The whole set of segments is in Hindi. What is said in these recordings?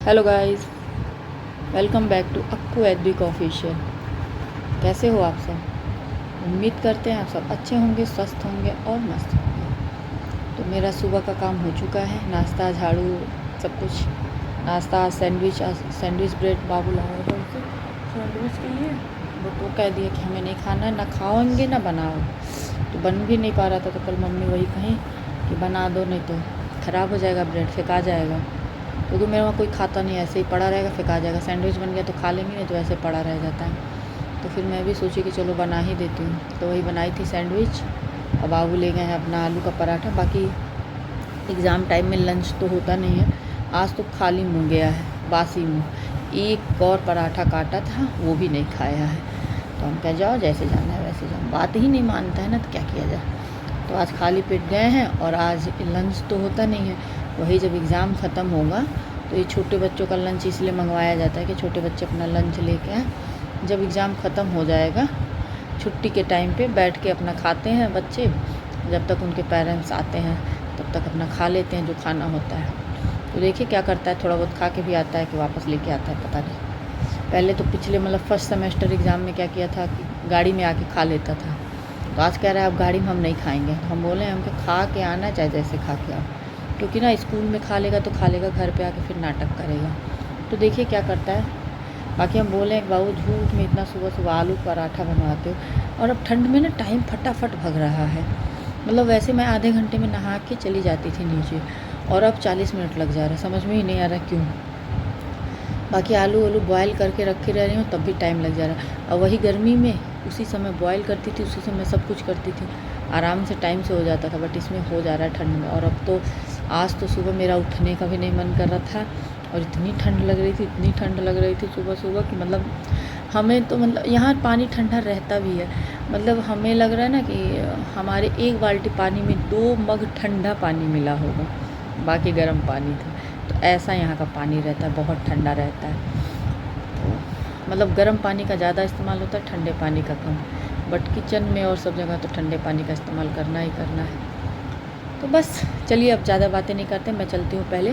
Hello guys, welcome back to Akku H official. कैसे हो आप सब? उम्मीद करते हैं आप सब अच्छे होंगे, स्वस्थ होंगे और मस्त होंगे। तो मेरा सुबह का काम हो चुका है, नाश्ता, झाड़ू, सब कुछ। नाश्ता सैंडविच ब्रेड बाबू लाया था उसे सैंडविच के लिए, बट वो कह दिया कि हमें नहीं खाना है, ना खाओगे ना बनाओ। तो बन भी नहीं पा रहा था, तो कल मम्मी वही कहीं कि बना दो, नहीं तो ख़राब हो जाएगा, ब्रेड फेंका जाएगा। क्योंकि मेरे वहाँ कोई खाता नहीं, ऐसे ही पड़ा रहेगा, फेंका जाएगा। सैंडविच बन गया तो खा लेंगे, नहीं तो ऐसे पड़ा रह जाता है। तो फिर मैं भी सोची कि चलो बना ही देती हूँ, तो वही बनाई थी सैंडविच। और बाबू ले गए हैं अपना आलू का पराठा। बाकी एग्ज़ाम टाइम में लंच तो होता नहीं है, आज तो खाली मुँह गया है, बासी मुँह। एक और पराठा काटा था, वो भी नहीं खाया है। तो हम कह जाओ, जैसे जाना है वैसे जाओ, बात ही नहीं मानता है ना, तो क्या किया जाए। तो आज खाली पेट गए हैं, और आज लंच तो होता नहीं है। वही जब एग्ज़ाम ख़त्म होगा तो ये छोटे बच्चों का लंच इसलिए मंगवाया जाता है कि छोटे बच्चे अपना लंच लेके आएँ। जब एग्ज़ाम ख़त्म हो जाएगा, छुट्टी के टाइम पे बैठ के अपना खाते हैं बच्चे, जब तक उनके पेरेंट्स आते हैं तब तक अपना खा लेते हैं जो खाना होता है। तो देखिए क्या करता है, थोड़ा बहुत खा के भी आता है कि वापस लेके आता है, पता नहीं। पहले तो पिछले मतलब फर्स्ट सेमेस्टर एग्ज़ाम में क्या किया था कि गाड़ी में आके खा लेता था। तो आज कह रहा है अब गाड़ी में हम नहीं खाएंगे। तो हम बोले हमको खा के आना, चाहे जैसे खा के आओ, क्योंकि ना स्कूल में खा लेगा तो खा लेगा, घर पे आके फिर नाटक करेगा। तो देखिए क्या करता है। बाकी हम बोले हैं बाबू, झूठ में इतना सुबह सुबह आलू पराठा बनवाते हो, और अब ठंड में ना टाइम फटाफट भग रहा है। मतलब वैसे मैं आधे घंटे में नहा के चली जाती थी नीचे, और अब 40 मिनट लग जा रहा है, समझ में ही नहीं आ रहा क्यों। बाकी आलू बॉयल करके रखे रह रही हूँ, तब भी टाइम लग जा रहा है। और वही गर्मी में उसी समय बॉयल करती थी, उसी समय सब कुछ करती थी, आराम से टाइम से हो जाता था। बट इसमें हो जा रहा है ठंड में। और अब तो आज तो सुबह मेरा उठने का भी नहीं मन कर रहा था, और इतनी ठंड लग रही थी, इतनी ठंड लग रही थी सुबह सुबह कि मतलब हमें तो मतलब यहाँ पानी ठंडा रहता भी है। मतलब हमें लग रहा है ना कि हमारे एक बाल्टी पानी में 2 मग ठंडा पानी मिला होगा, बाकी गर्म पानी था। तो ऐसा यहाँ का पानी रहता है, बहुत ठंडा रहता है। तो मतलब गर्म पानी का ज़्यादा इस्तेमाल होता है, ठंडे पानी का कम। बट किचन में और सब जगह तो ठंडे पानी का इस्तेमाल करना ही करना है। तो बस चलिए, अब ज़्यादा बातें नहीं करते, मैं चलती हूँ। पहले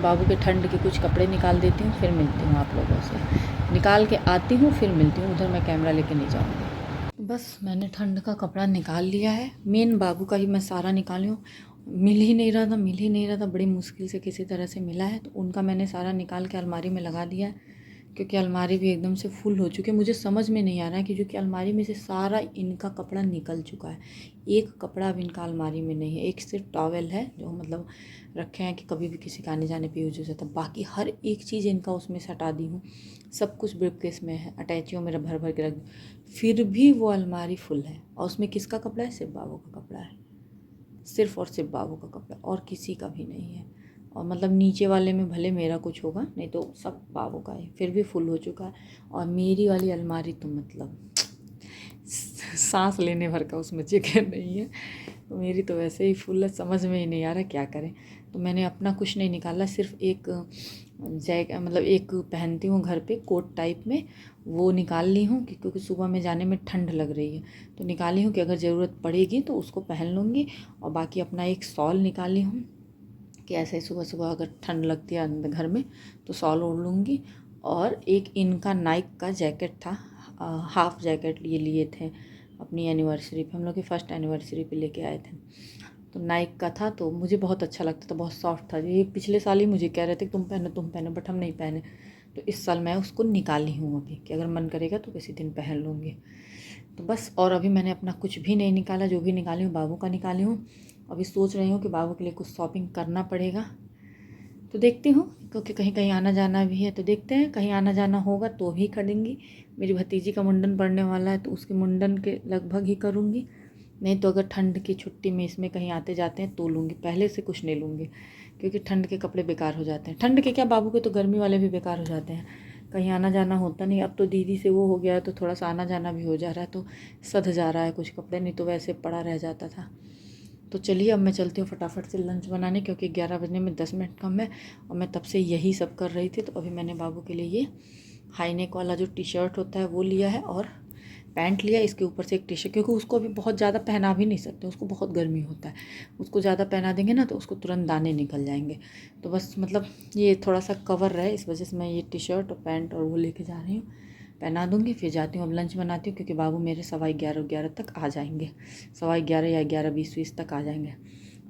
बाबू के ठंड के कुछ कपड़े निकाल देती हूँ, फिर मिलती हूँ आप लोगों से। निकाल के आती हूँ, फिर मिलती हूँ। उधर मैं कैमरा लेके नहीं जाऊँगी। बस मैंने ठंड का कपड़ा निकाल लिया है, मेन बाबू का ही मैं सारा निकाली हूँ। मिल ही नहीं रहा था, मिल ही नहीं रहा था, बड़ी मुश्किल से किसी तरह से मिला है। तो उनका मैंने सारा निकाल के अलमारी में लगा दिया है, क्योंकि अलमारी भी एकदम से फुल हो चुकी है। मुझे समझ में नहीं आ रहा है कि क्योंकि अलमारी में से सारा इनका कपड़ा निकल चुका है। एक कपड़ा अब इनका अलमारी में नहीं है, एक सिर्फ टॉवेल है जो मतलब रखे हैं कि कभी भी किसी का आने जाने पे यूज हो जाता। बाकी हर एक चीज़ इनका उसमें से हटा दी हूँ, सब कुछ ब्रीफकेस में है, अटैचियों में भर भर के रख दी। फिर भी वो अलमारी फुल है, और उसमें किसका कपड़ा है? सिर्फ बाबू का कपड़ा है, सिर्फ और सिर्फ बाबू का कपड़ा, और किसी का भी नहीं है। और मतलब नीचे वाले में भले मेरा कुछ होगा, नहीं तो सब बाबू का है, फिर भी फुल हो चुका है। और मेरी वाली अलमारी तो मतलब सांस लेने भर का उसमें जगह नहीं है। तो मेरी तो वैसे ही फुल है, समझ में ही नहीं आ रहा क्या करें। तो मैंने अपना कुछ नहीं निकाला, सिर्फ एक मतलब एक पहनती हूँ घर पे कोट टाइप में, वो निकाल ली हूँ क्योंकि सुबह में जाने में ठंड लग रही है। तो निकाली हूँ कि अगर ज़रूरत पड़ेगी तो उसको पहन लूँगी। और बाकी अपना एक शॉल निकाली हूँ कि ऐसे सुबह सुबह अगर ठंड लगती है अंदर घर में तो शॉल ओढ़ लूँगी। और एक इनका नाइक का जैकेट था, हाफ जैकेट ये लिए थे अपनी एनिवर्सरी पे, हम लोग की फर्स्ट एनिवर्सरी पे लेके आए थे। तो नाइक का था, तो मुझे बहुत अच्छा लगता था, बहुत सॉफ्ट था। ये पिछले साल ही मुझे कह रहे थे तुम पहनो, बट हम नहीं पहने। तो इस साल मैं उसको निकाली हूँ अभी, कि अगर मन करेगा तो किसी दिन पहन लूँगी। तो बस, और अभी मैंने अपना कुछ भी नहीं निकाला, जो भी निकाली हूँ बाबू का निकाली हूँ। अभी सोच रही हूँ कि बाबू के लिए कुछ शॉपिंग करना पड़ेगा, तो देखती हूँ, क्योंकि कहीं कहीं आना जाना भी है। तो देखते हैं, कहीं आना जाना होगा तो भी खरीदूँगी। मेरी भतीजी का मुंडन पड़ने वाला है, तो उसके मुंडन के लगभग ही करूँगी। नहीं तो अगर ठंड की छुट्टी में इसमें कहीं आते जाते हैं तो लूँगी, पहले से कुछ नहीं लूँगी, क्योंकि ठंड के कपड़े बेकार हो जाते हैं। ठंड के क्या, बाबू के तो गर्मी वाले भी बेकार हो जाते हैं। कहीं आना जाना होता नहीं। अब तो दीदी से वो हो गया है, तो थोड़ा सा आना जाना भी हो जा रहा है, तो सध जा रहा है कुछ कपड़े, नहीं तो वैसे पड़ा रह जाता था। तो चलिए, अब मैं चलती हूँ फटाफट से लंच बनाने, क्योंकि 11 बजने में 10 मिनट कम है। और मैं तब से यही सब कर रही थी। तो अभी मैंने बाबू के लिए ये हाई नेक वाला जो टी शर्ट होता है वो लिया है, और पैंट लिया, इसके ऊपर से एक टी शर्ट, क्योंकि उसको अभी बहुत ज़्यादा पहना भी नहीं सकते, उसको बहुत गर्मी होता है। उसको ज़्यादा पहना देंगे ना तो उसको तुरंत दाने निकल जाएंगे। तो बस मतलब ये थोड़ा सा कवर रहे, इस वजह से मैं ये टी शर्ट और पैंट और वो लेके जा रही हूँ, पहना दूँगी, फिर जाती हूँ। अब लंच बनाती हूँ, क्योंकि बाबू मेरे 11:15 तक आ जाएंगे, 11:15 या 11:20 तक आ जाएंगे।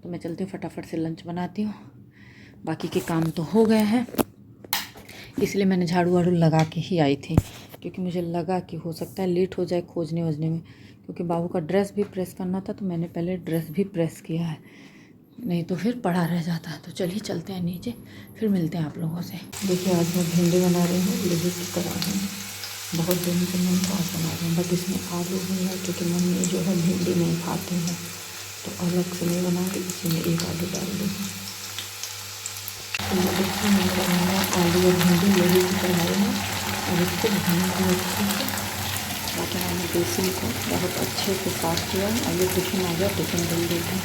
तो मैं चलती हूँ, फटाफट से लंच बनाती हूँ। बाकी के काम तो हो गए हैं, इसलिए मैंने झाड़ू वाड़ू लगा के ही आई थी, क्योंकि मुझे लगा कि हो सकता है लेट हो जाए खोजने वोजने में, क्योंकि बाबू का ड्रेस भी प्रेस करना था, तो मैंने पहले ड्रेस भी प्रेस किया है, नहीं तो फिर पड़ा रह जाता है। तो चलिए चलते हैं नीचे, फिर मिलते हैं आप लोगों से। देखिए आज मैं भिंडी बना रही हूँ लोहे की कढ़ाई में, बहुत दिन से मैं आज बना रही हूँ, बट इसमें आलू भी है, क्योंकि मम्मी जो है भिंडी नहीं खाती है, तो अलग से नहीं बना के इसी में एक आलू डाल दूँगी। तो ये देखिए मैंने बनाया आलू और भिंडी लोहे की कढ़ाई में, और इसको भूनूंगी अच्छे से। बाकी मैंने बेसन को बहुत अच्छे से साफ किया, और ये टिफिन आ गया, टिफिन डाल देते हैं।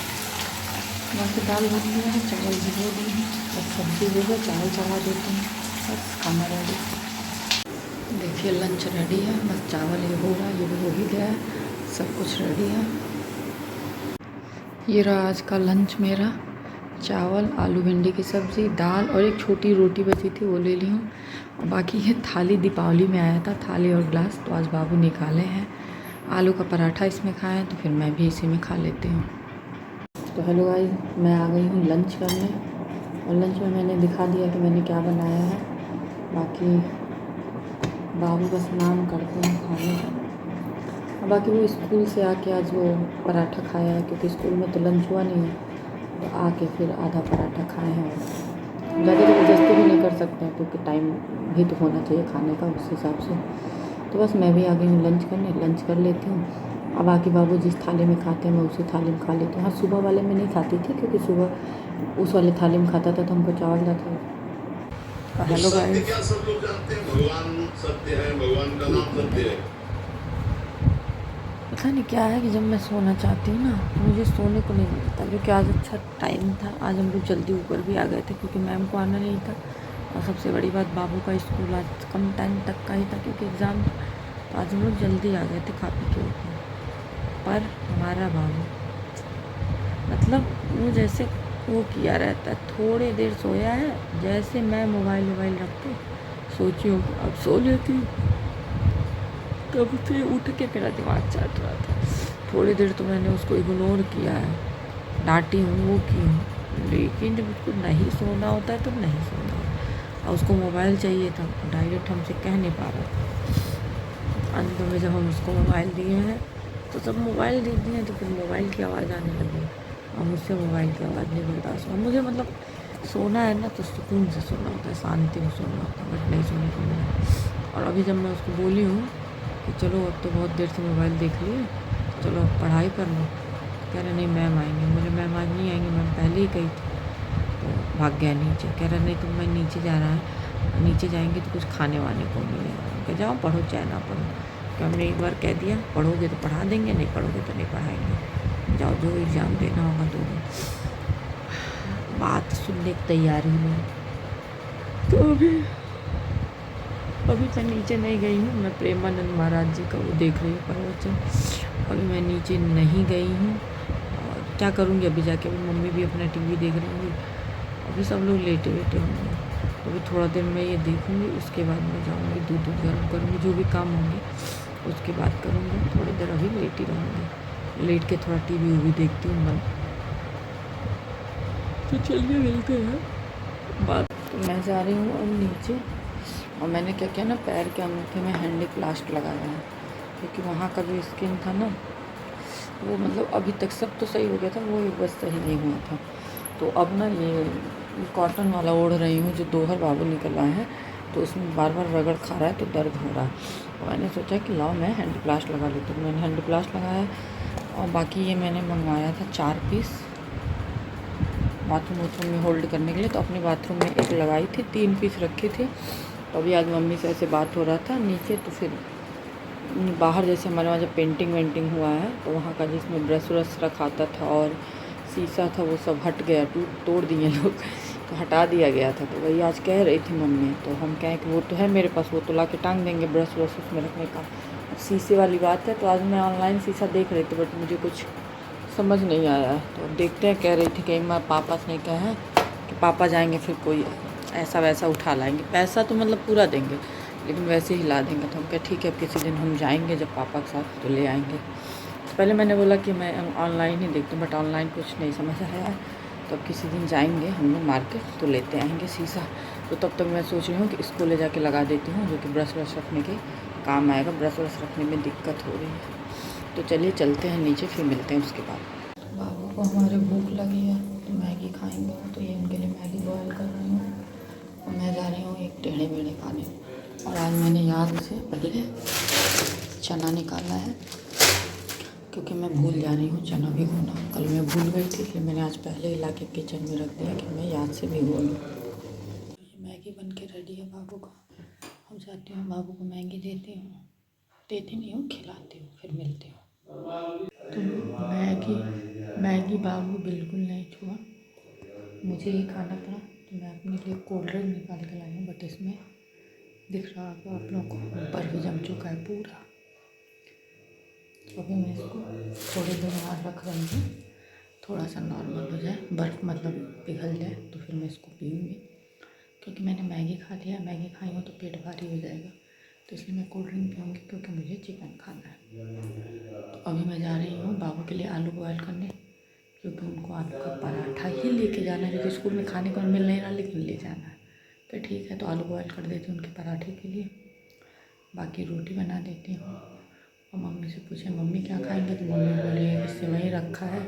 बाकी दाल भर दिया है, चावल भिगो दिए हैं, बस सब्जी हो गया, चावल चढ़ा देते हैं, बस खाना रेडी। देखिए लंच रेडी है, बस चावल ये हो रहा है, ये भी हो ही गया है, सब कुछ रेडी है। ये रहा आज का लंच मेरा, चावल, आलू भिंडी की सब्ज़ी, दाल और एक छोटी रोटी बची थी वो ले ली हूँ। और बाकी ये थाली दीपावली में आया था, थाली और ग्लास, तो आज बाबू निकाले हैं। आलू का पराठा इसमें खाएं, तो फिर मैं भी इसी में खा लेती हूँ। तो हेलो गाइस, मैं आ गई हूँ लंच करने, और लंच में मैंने दिखा दिया कि मैंने क्या बनाया है। बाकी बाबू का स्नान करते हैं खाने का, और बाकी वो स्कूल से आके आज वो पराठा खाया है, क्योंकि स्कूल में तो लंच हुआ नहीं है, तो आके फिर आधा पराठा खाए हैं। ज़्यादा ज़बरदस्ती भी नहीं कर सकते हैं, क्योंकि टाइम भी तो होना चाहिए खाने का, उस हिसाब से। तो बस मैं भी आ गई हूँ लंच करने, लंच कर लेती हूँ। अब बाकी बाबू जिस थाली में खाते हैं मैं उसी थाली में खा लेती हूँ। हाँ, सुबह वाले में नहीं खाती थी, क्योंकि सुबह उस वाले थाली में खाता था तो हमको चावल जाता था। हेलो गाइस, क्या सब लोग जानते हैं भगवान सत्य है, भगवान का नाम सत्य है। पता नहीं क्या है कि जब मैं सोना चाहती हूँ ना, मुझे सोने को नहीं मिलता, जो कि आज अच्छा टाइम था। आज हम लोग जल्दी ऊपर भी आ गए थे, क्योंकि मैम को आना नहीं था, और सबसे बड़ी बात बाबू का स्कूल आज कम टाइम तक का ही था, क्योंकि एग्ज़ाम था। तो आज हम लोग जल्दी आ गए थे खा पी के ऊपर। पर हमारा बाबू मतलब वो जैसे वो किया रहता है, थोड़ी देर सोया है, जैसे मैं मोबाइल रख के सोची हूँ अब सो लेती हूँ, तब से उठ के मेरा दिमाग चाट रहा था। थोड़ी देर तो मैंने उसको इग्नोर किया है, डांटी हूँ, वो की हूँ, लेकिन जब उसको नहीं सोना होता है तो नहीं सोना होता। और उसको मोबाइल चाहिए था, डायरेक्ट हमसे कह नहीं पा रहा था। अंत में जब हम उसको मोबाइल दिए हैं, तो जब मोबाइल दे दिए तो फिर मोबाइल की आवाज़ आने लगी, और मुझसे मोबाइल की आवाज़ नहीं बर्दाश्त हुआ। मुझे मतलब सोना है ना तो सुकून से सोना होता है, शांति में सोना होता है, बट नहीं सोने को मिला। और अभी जब मैं उसको बोली हूँ कि चलो अब तो बहुत देर से मोबाइल देख लिए, चलो अब पढ़ाई कर लो, कह रहे नहीं मैम आएंगे। बोले मैम आज नहीं आएंगे, मैम पहले ही कही थी। तो भाग गया नीचे, कह रहा नहीं तो मैं नीचे जा रहा है, नीचे जाएंगे तो कुछ खाने वाने को मिलेगा। कह जाओ पढ़ो चाहे ना पढ़ो, कि हमने एक बार कह दिया पढ़ोगे तो पढ़ा देंगे, नहीं पढ़ोगे तो नहीं पढ़ाएंगे, जाओ जो एग्ज़ाम देना होगा दो। बात सुनने की तैयारी में तो अभी मैं नीचे नहीं गई हूँ, मैं प्रेमानंद महाराज जी का वो देख रही हूँ प्रवचन। अभी मैं नीचे नहीं गई हूँ, और क्या करूँगी अभी जाके, अभी मम्मी भी अपना टीवी देख रही होंगी, अभी सब लोग लेटे होंगे। तो अभी थोड़ा देर मैं ये देखूँगी, उसके बाद मैं जाऊँगी दूध गर्म करूँगी, जो भी काम होंगे उसके बाद करूँगी। थोड़ी देर अभी लेट ही रहूँगी, लेट के थोड़ा टीवी भी देखती हूँ मैं। तो चलिए मिलते हैं बात। तो मैं जा रही हूँ अब नीचे, और मैंने क्या किया ना, पैर के अंगूठे में हैंडी प्लास्ट लगाया है, क्योंकि वहाँ का जो स्किन था ना वो मतलब अभी तक सब तो सही हो गया था, वो बस सही नहीं हुआ था। तो अब ना ये कॉटन वाला ओढ़ रही हूँ, जो दोहर बाबू निकल आए हैं, तो उसमें बार बार रगड़ खा रहा है तो दर्द हो रहा है। तो मैंने सोचा कि लाओ मैं हैंडी प्लास्ट लगा लेती हूँ। मैंने हैंडी प्लास्ट लगाया, और बाकी ये मैंने मंगवाया था 4 पीस बाथरूम में होल्ड करने के लिए, तो अपने बाथरूम में एक लगाई थी, 3 पीस रखे थे। तो अभी आज मम्मी से ऐसे बात हो रहा था नीचे, तो फिर बाहर जैसे हमारे वहाँ जब पेंटिंग वेंटिंग हुआ है, तो वहाँ का जिसमें ब्रश व्रश रखा था और शीशा था वो सब हट गया, तोड़ दिए लोग, तो हटा दिया गया था। तो वही आज कह रही थी मम्मी, तो हम कहें कि वो तो है मेरे पास, वो तो ला के टांग देंगे ब्रश व्रश उसमें रखने का, शीशे वाली बात है। तो आज मैं ऑनलाइन शीशा देख रही थी बट मुझे कुछ समझ नहीं आया है। तो देखते हैं, कह रही थी कि मैं पापा से नहीं कहा है कि पापा जाएंगे फिर कोई ऐसा वैसा उठा लाएंगे। पैसा तो मतलब पूरा देंगे लेकिन वैसे ही ला देंगे। तो हम कहे ठीक है, अब किसी दिन हम जाएंगे जब पापा के साथ तो ले आएंगे। तो पहले मैंने बोला कि मैं ऑनलाइन ही देखती हूँ बट ऑनलाइन कुछ नहीं समझ आया। तो अब किसी दिन जाएंगे हम लोग मार्केट तो लेते आएंगे शीशा। तो तब तक मैं सोच रही हूँ कि इसको ले जाके लगा देती हूँ, जो कि ब्रश व्रश रखने के काम आएगा। ब्रश व्रश रखने में दिक्कत हो रही है। तो चलिए चलते हैं नीचे, फिर मिलते हैं उसके बाद। बाबू को हमारे भूख लगी है तो मैगी खाएंगे, तो ये उनके लिए मैगी बॉयल कर रही हूँ और मैं जा रही हूँ एक टेढ़े मेढ़े खाने। और आज मैंने याद से पहले चना निकाला है क्योंकि मैं भूल जा रही हूँ चना भिगोना। कल मैं भूल गई थी, इसलिए मैंने आज पहले ही ला के किचन में रख दिया कि मैं याद से भिगो लूँ। ये मैगी बन के रेडी है बाबू का। हम जाती हूँ, बाबू को मैगी देती नहीं हूँ, खिलाती हूँ, फिर मिलती हूँ। तो मैगी बाबू बिल्कुल नहीं छुआ, मुझे ही खाना पड़ा। तो मैं अपने लिए कोल्ड ड्रिंक निकाल के लाई हूँ बट इसमें दिख रहा है आप लोगों को बर्फ़ जम चुका है पूरा। तो अभी मैं इसको थोड़ी देर बाद रख रही हूँ, थोड़ा सा नॉर्मल हो जाए, बर्फ़ मतलब पिघल जाए तो फिर मैं इसको पीऊँगी। क्योंकि मैंने मैगी खा लिया, मैगी खाई हूँ तो पेट भारी हो जाएगा, तो इसलिए मैं कोल्ड ड्रिंक पीऊँगी क्योंकि मुझे चिकन खाना है। तो अभी मैं जा रही हूँ बाबू के लिए आलू बॉयल करने, क्योंकि उनको आलू का पराठा ही लेके जाना है, क्योंकि स्कूल में खाने को मिल नहीं रहा लेकिन ले जाना है। तो ठीक है, तो आलू बॉयल कर देती हूँ उनके पराठे के लिए, बाकी रोटी बना देती हूँ। और मम्मी से पूछे मम्मी क्या खाएंगे, तो मम्मी बोली है कि सेवई रखा है,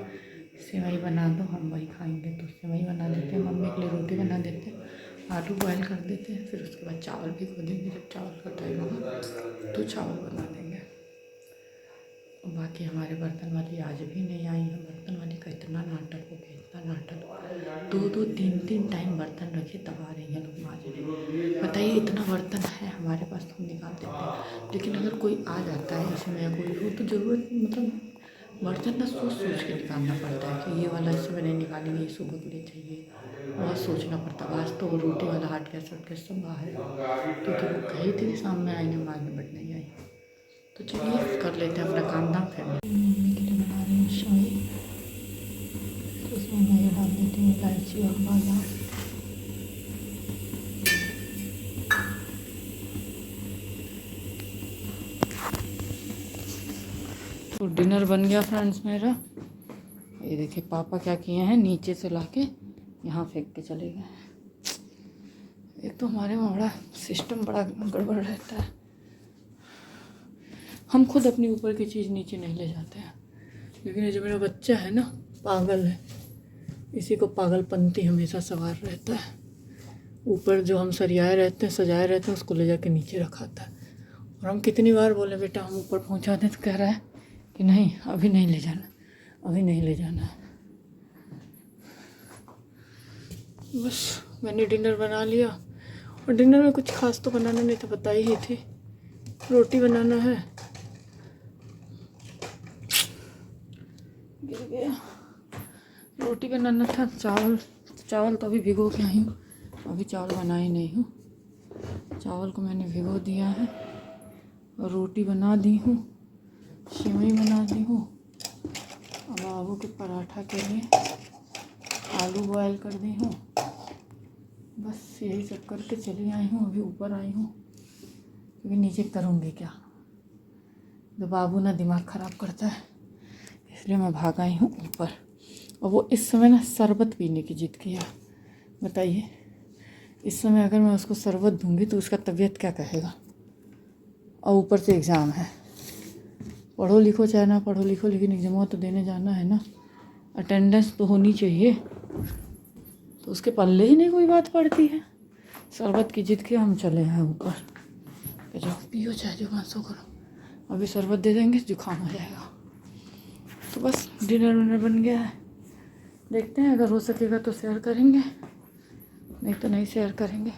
सेवई बना दो, हम वही खाएंगे। तो सेवई बना देते हैं, मम्मी के लिए रोटी बना देते हैं, आलू बॉयल कर देते हैं, फिर उसके बाद चावल भी खो देंगे। जब चावल का टाइम होगा तो चावल बना देंगे। और बाकी हमारे बर्तन वाली आज भी नहीं आई है। बर्तन वाली का इतना नाटक हो गया, इतना नाटक, 2-2 3-3 टाइम बर्तन रखे तब आ रही है लोग मांजने। बताइए, इतना बर्तन है हमारे पास तो हम निकाल देते हैं, लेकिन अगर कोई आ जाता है इसमें या कोई हो तो ज़रूरत मतलब बर्तन ना सोच सोच के निकालना पड़ता है कि ये वाला इस समय नहीं निकालेंगे, ये सुबह के लिए चाहिए, बहुत सोचना पड़ता है। आज तो वो रोटी वाला हट गया, सब बाहर है, क्योंकि वो कही थी शाम में आएंगे मांगने बट नहीं आई। तो चलिए कर लेते हैं अपना काम धाम, फिर मम्मी के लिए बना रही हूँ शाही। तो उसमें मैं ये डाल देती हूँ इलायची और बादाम। तो डिनर बन गया फ्रेंड्स मेरा। ये देखिए पापा क्या किए हैं, नीचे से लाके यहाँ फेंक के चले गए। एक तो हमारे वहाँ बड़ा सिस्टम बड़ा गड़बड़ रहता है, हम खुद अपनी ऊपर की चीज़ नीचे नहीं ले जाते हैं। लेकिन ये जो मेरा बच्चा है ना, पागल है, इसी को पागलपंती हमेशा सवार रहता है। ऊपर जो हम सरियाए रहते हैं, सजाए रहते हैं, उसको ले जाके नीचे रखाता है। और हम कितनी बार बोले बेटा हम ऊपर पहुंचा दें, तो कह रहा है कि नहीं अभी नहीं ले जाना, अभी नहीं ले जाना है। बस मैंने डिनर बना लिया, और डिनर में कुछ खास तो बनाना नहीं था, बताई ही थी, रोटी बनाना है। गिर गया, रोटी बनाना था। चावल तो अभी भिगो के आई हूँ, अभी चावल बनाई नहीं हूँ। चावल को मैंने भिगो दिया है और रोटी बना दी हूँ, सेवई बना दी हूँ। अब बाबू के पराठा के लिए आलू बॉयल कर दी हूँ। बस यही सब करके चली आई हूँ, अभी ऊपर आई हूँ क्योंकि नीचे करूँगी क्या, तो बाबू ना दिमाग ख़राब करता है, इसलिए मैं भाग आई हूँ ऊपर। और वो इस समय ना शरबत पीने की जिद किया। बताइए, इस समय अगर मैं उसको शरबत दूंगी तो उसका तबीयत क्या कहेगा। और ऊपर से एग्ज़ाम है, पढ़ो लिखो चाहे ना पढ़ो लिखो, लेकिन एग्ज़ाम तो देने जाना है ना, अटेंडेंस तो होनी चाहिए। तो उसके पल्ले ही नहीं कोई बात पड़ती है। शरबत की जिद किया, हम चले हैं ऊपर कि जाओ पियो चाहे जो सो करो, अभी शरबत दे देंगे जुकाम हो जाएगा। तो बस डिनर बन गया है, देखते हैं अगर हो सकेगा तो शेयर करेंगे, नहीं तो नहीं शेयर करेंगे।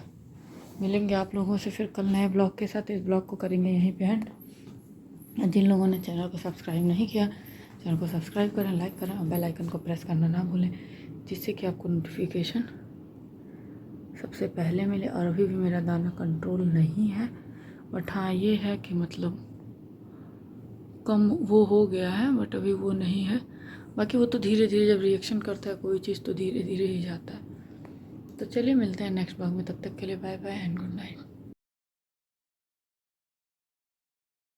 मिलेंगे आप लोगों से फिर कल नए ब्लॉग के साथ। इस ब्लॉग को करेंगे यहीं पे एंड। जिन लोगों ने चैनल को सब्सक्राइब नहीं किया, चैनल को सब्सक्राइब करें, लाइक करें और बेल आइकन को प्रेस करना ना भूलें, जिससे कि आपको नोटिफिकेशन सबसे पहले मिले। और अभी भी मेरा दाना कंट्रोल नहीं है, बट हाँ ये है कि मतलब कम वो हो गया है, बट अभी वो नहीं है। बाकी वो तो धीरे धीरे जब रिएक्शन करता है कोई चीज़ तो धीरे धीरे ही जाता है। तो चलिए मिलते हैं नेक्स्ट ब्लॉग में, तब तक के लिए bye bye and good night.